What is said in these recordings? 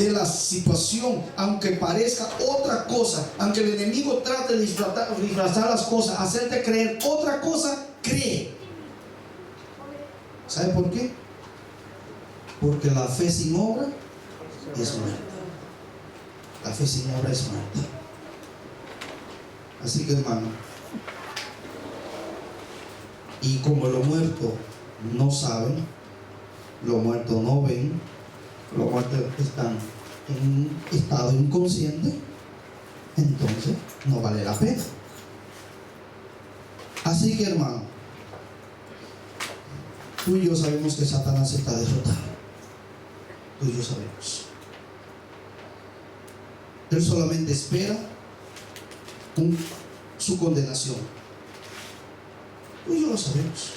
de la situación, aunque parezca otra cosa, aunque el enemigo trate de disfrazar las cosas, hacerte creer otra cosa, cree. ¿Sabe por qué? Porque la fe sin obra es muerta. La fe sin obra es muerta. Así que, hermano, y como los muertos no saben, los muertos no ven, los muertos están en un estado inconsciente, entonces no vale la pena. Así que, hermano, tú y yo sabemos que Satanás está derrotado. Tú y yo sabemos. Él solamente espera su condenación. Tú y yo lo sabemos.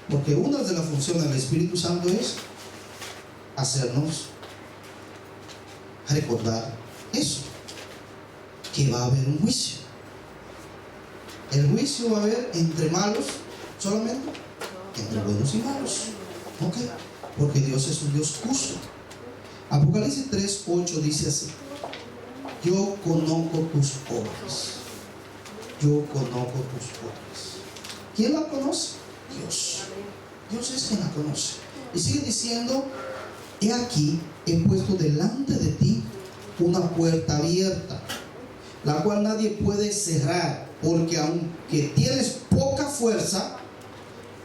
Porque una de las funciones del Espíritu Santo es hacernos recordar eso, que va a haber un juicio. El juicio va a haber entre malos solamente, entre buenos y malos. ¿Ok? Porque Dios es un Dios justo. Apocalipsis 3:8 dice así: yo conozco tus obras. Yo conozco tus obras. ¿Quién la conoce? Dios. Dios es quien la conoce. Y sigue diciendo: he aquí, he puesto delante de ti una puerta abierta, la cual nadie puede cerrar, porque aunque tienes poca fuerza,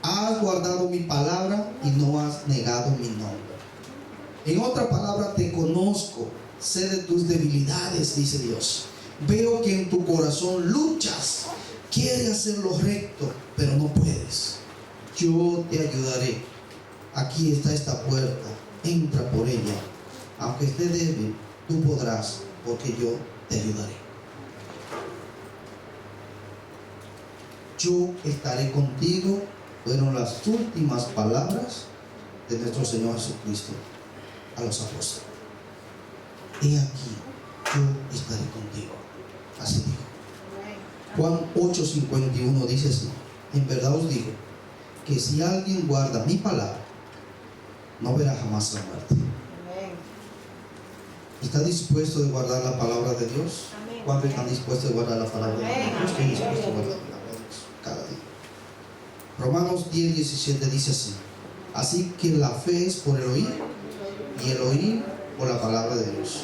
has guardado mi palabra y no has negado mi nombre. En otra palabra, te conozco, sé de tus debilidades, dice Dios. Veo que en tu corazón luchas, quieres hacer lo recto, pero no puedes. Yo te ayudaré. Aquí está esta puerta, entra por ella. Aunque esté débil, tú podrás, porque yo te ayudaré. Yo estaré contigo, fueron las últimas palabras de nuestro Señor Jesucristo a los apóstoles. He aquí, yo estaré contigo. Así dijo. Juan 8:51 dice así: en verdad os digo que si alguien guarda mi palabra, no verá jamás la muerte. ¿Está dispuesto de guardar la palabra de Dios? ¿Cuántos están dispuestos a guardar la palabra de Dios? Yo estoy dispuesto a guardar la palabra de Dios cada día. Romanos 10:17 dice así: así que la fe es por el oír, y el oír por la palabra de Dios.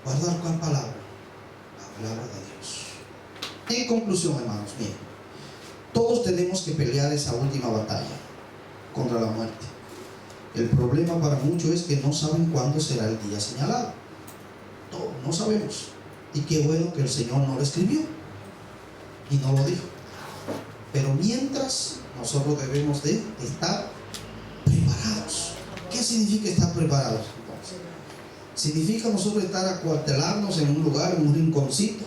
¿Guardar cuál palabra? La palabra de Dios. En conclusión, hermanos, miren, todos tenemos que pelear esa última batalla contra la muerte. El problema para muchos es que no saben cuándo será el día señalado. Todos no sabemos. Y qué bueno que el Señor no lo escribió y no lo dijo. Pero mientras, nosotros debemos de estar preparados. ¿Qué significa estar preparados? Entonces, significa nosotros estar acuartelarnos en un lugar, en un rinconcito.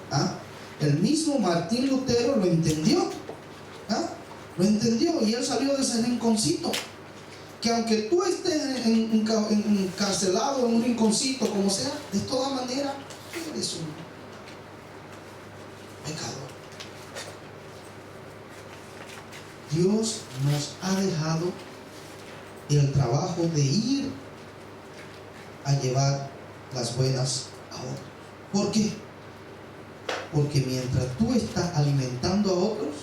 ¿Ah? El mismo Martín Lutero lo entendió. ¿Ah? Lo entendió y él salió de ese rinconcito. Que aunque tú estés encarcelado en un rinconcito, como sea, de todas maneras eres un pecador. Dios nos ha dejado el trabajo de ir a llevar las buenas a otros. ¿Por qué? Porque mientras tú estás alimentando a otros,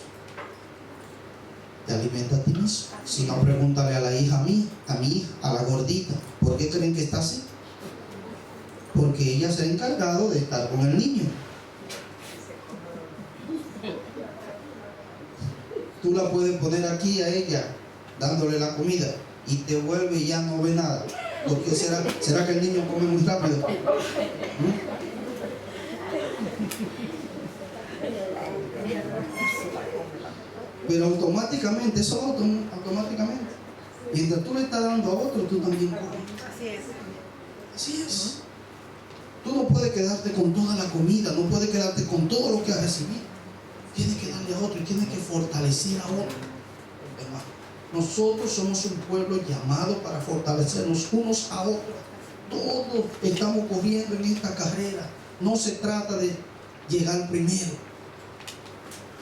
te alimenta a ti mismo. Si no, pregúntale a la hija mía, a mi hija, a la gordita, ¿por qué creen que está así? Porque ella se ha encargado de estar con el niño. Tú la puedes poner aquí a ella, dándole la comida, y te vuelve y ya no ve nada. ¿Por qué será? ¿Será que el niño come muy rápido? ¿Mm? Pero automáticamente, eso automáticamente. Mientras tú le estás dando a otro, tú también comes. Así es. Así es. Tú no puedes quedarte con toda la comida, no puedes quedarte con todo lo que has recibido. Tienes que darle a otro y tienes que fortalecer a otro. Hermano, nosotros somos un pueblo llamado para fortalecernos unos a otros. Todos estamos corriendo en esta carrera. No se trata de llegar primero,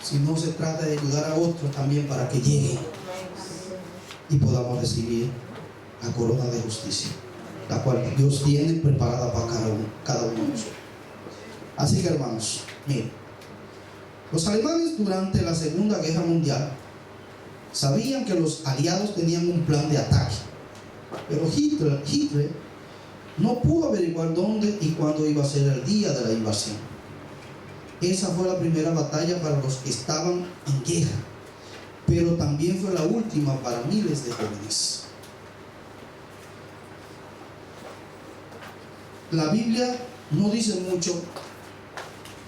sino se trata de ayudar a otros también para que lleguen. y podamos recibir la corona de justicia, la cual Dios tiene preparada para cada uno de nosotros. Así que, hermanos, miren, los alemanes durante la Segunda Guerra Mundial sabían que los aliados tenían un plan de ataque, pero Hitler no pudo averiguar dónde y cuándo iba a ser el día de la invasión. Esa fue la primera batalla para los que estaban en guerra, pero también fue la última para miles de jóvenes. La Biblia no dice mucho,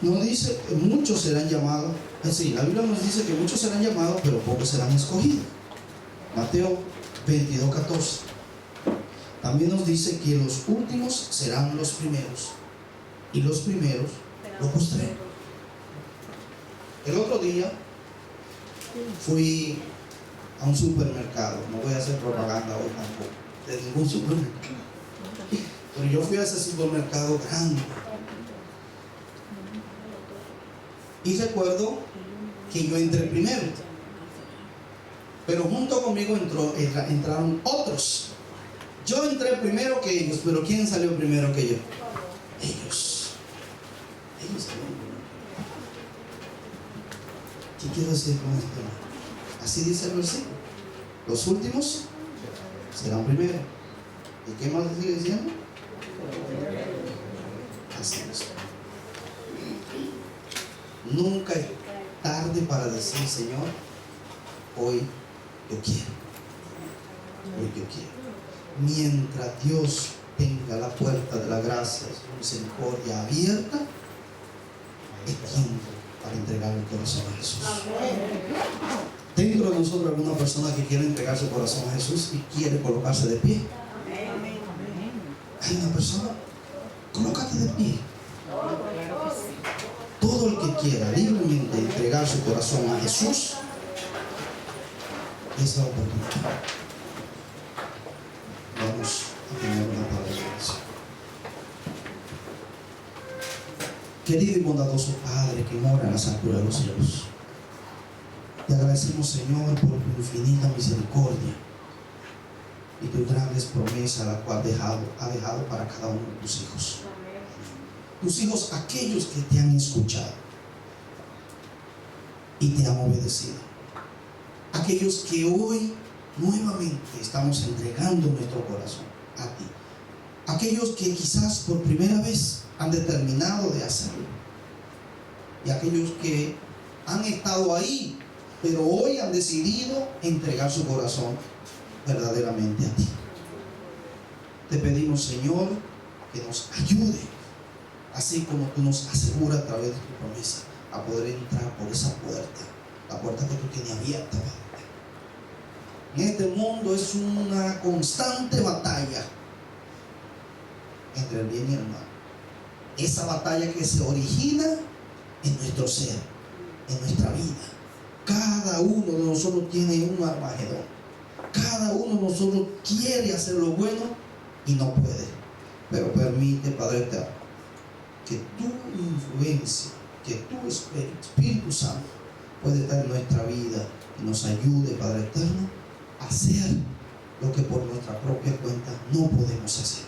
no dice que muchos serán llamados. Sí, la Biblia nos dice que muchos serán llamados, pero pocos serán escogidos. Mateo 22:14. También nos dice que los últimos serán los primeros y los primeros los postreros. El otro día fui a un supermercado. No voy a hacer propaganda hoy tampoco de ningún supermercado, pero yo fui a ese supermercado grande y recuerdo que yo entré primero, pero junto conmigo entraron otros. Yo entré primero que ellos, pero ¿quién salió primero que yo? Ellos salieron primero. ¿Qué quiero decir con esto? Así dice el versículo: los últimos serán primero. ¿Y qué más sigue diciendo? Así es. Nunca es tarde para decir: Señor, hoy yo quiero. Hoy yo quiero. Mientras Dios tenga la puerta de la gracia y su misericordia abierta, es tiempo para entregar el corazón a Jesús. Dentro de nosotros hay alguna persona que quiere entregar su corazón a Jesús y quiere colocarse de pie. Hay una persona, colócate de pie. Todo el que quiera libremente entregar su corazón a Jesús, es la oportunidad. Vamos a tener una palabra de oración. Querido y bondadoso Padre que mora en las alturas de los cielos, te agradecemos, Señor, por tu infinita misericordia y tus grandes promesas, la cual ha dejado para cada uno de tus hijos. Tus hijos, aquellos que te han escuchado y te han obedecido. Aquellos que hoy nuevamente estamos entregando nuestro corazón a ti. Aquellos que quizás por primera vez han determinado de hacerlo. Y aquellos que han estado ahí, pero hoy han decidido entregar su corazón verdaderamente a ti. Te pedimos, Señor, que nos ayude, así como tú nos aseguras a través de tu promesa, a poder entrar por esa puerta, la puerta que tú tienes abierta, Padre. En este mundo es una constante batalla entre el bien y el mal. Esa batalla que se origina en nuestro ser, en nuestra vida. Cada uno de nosotros tiene un Armagedón. Cada uno de nosotros quiere hacer lo bueno y no puede. Pero permite, Padre eterno, que tu influencia, que tu Espíritu Santo puede estar en nuestra vida y nos ayude, Padre eterno, a hacer lo que por nuestra propia cuenta no podemos hacer.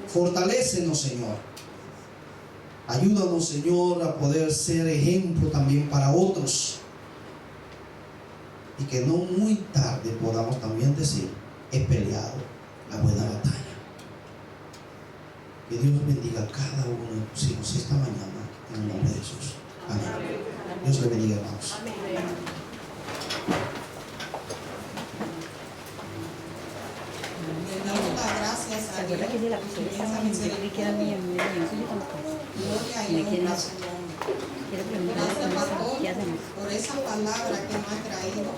Fortalécenos, Señor. Ayúdanos, Señor, a poder ser ejemplo también para otros. Y que no muy tarde podamos también decir: he peleado la buena batalla. Que Dios bendiga a cada uno de tus hijos esta mañana, en el nombre de Jesús. Amén. Dios le bendiga, hermanos. Le damos las gracias a Dios por esa misericordia. Gloria y honra a su nombre. Gracias, pastor, por esa palabra que nos ha traído.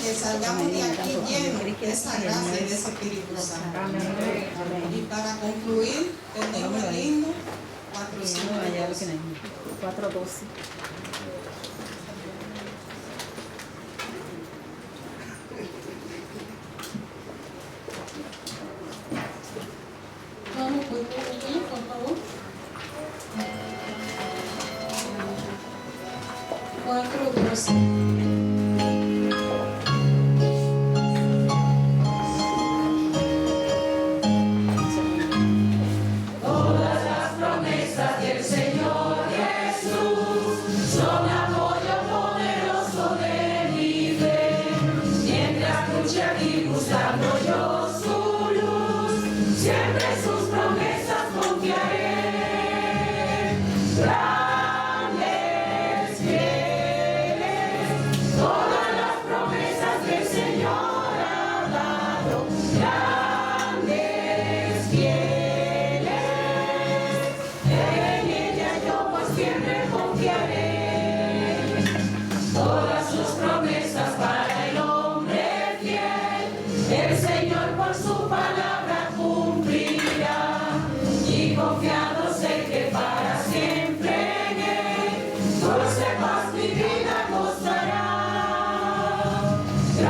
Que salgamos de aquí llenos de esa gracia y de ese Espíritu Santo. Y para concluir, tenemos el himno 412. Vamos, pues, por favor. 412. noche aquí buscando yo